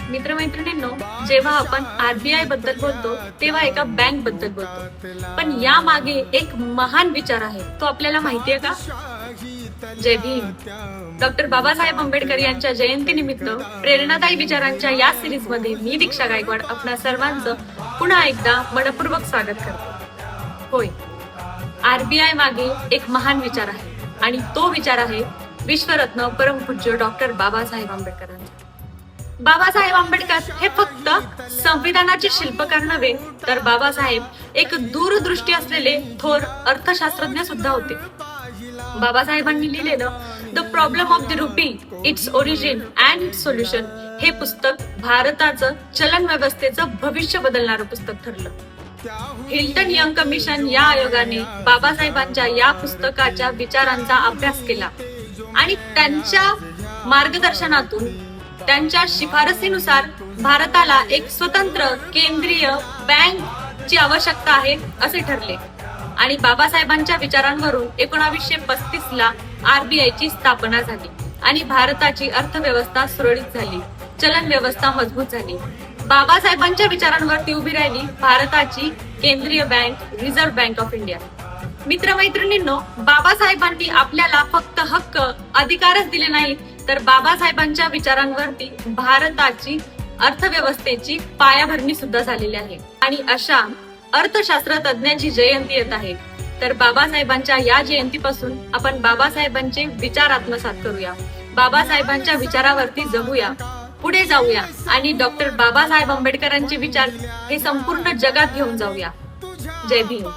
मित्रमैत्रिणींनो, जेव्हा आपण आरबीआय बद्दल बोलतो तेव्हा एका बँक बद्दल बोलतो, पण या मागे एक महान विचार आहे. तो आपल्याला माहितीये का? जय भीम. डॉक्टर बाबासाहेब आंबेडकर यांच्या जयंतीनिमित्त प्रेरणादायी विचारांच्या या सिरीज मध्ये मी दीक्षा गायकवाड आपणा सर्वांचं पुन्हा एकदा मनपूर्वक स्वागत करते. होय, आरबीआय मागे एक महान विचार आहे आणि तो विचार आहे विश्वरत्न परमपूज्य डॉक्टर बाबासाहेब आंबेडकरांचा. बाबासाहेब आंबेडकर हे फक्त संविधानाचे शिल्पकार नव्हे, तर बाबासाहेब एक दूरदृष्टी असलेले थोर अर्थशास्त्रज्ञ सुद्धा होते. बाबासाहेबांनी लिहिलेलं the problem of the rupee, its origin and it's solution हे पुस्तक भारताचं चलन व्यवस्थेचं भविष्य बदलणारं पुस्तक ठरलं. हिल्टन यंग कमिशन या आयोगाने बाबासाहेबांच्या या पुस्तकाच्या विचारांचा अभ्यास केला आणि त्यांच्या मार्गदर्शनातून, त्यांच्या शिफारसीनुसार भारताला एक स्वतंत्र केंद्रीय बँक ची आवश्यकता आहे असे ठरले आणि बाबासाहेबांच्या विचारांवरून 1935 ला आरबीआय ची स्थापना झाली आणि भारताची अर्थव्यवस्था सुरळीत झाली, चलन व्यवस्था मजबूत झाली. बाबासाहेबांच्या विचारांवरती उभी राहिली भारताची केंद्रीय bank, reserve bank of India. मित्रमैत्रिणींनो, बाबासाहेबांनी आपल्याला फक्त हक्क, अधिकारच दिले नाहीत, तर बाबासाहेबांच्या विचारांवरती भारताची अर्थव्यवस्थेची पायाभरणी सुद्धा झालेली आहे. आणि अशा अर्थशास्त्र तज्ञांची जयंती येत आहे, तर बाबासाहेबांच्या या जयंतीपासून आपण बाबासाहेबांचे विचार आत्मसात करूया, बाबासाहेबांच्या विचारावरती जगूया, पुढे जाऊया आणि डॉक्टर बाबासाहेब आंबेडकरांचे विचार हे संपूर्ण जगात घेऊन जाऊया. जय भीम.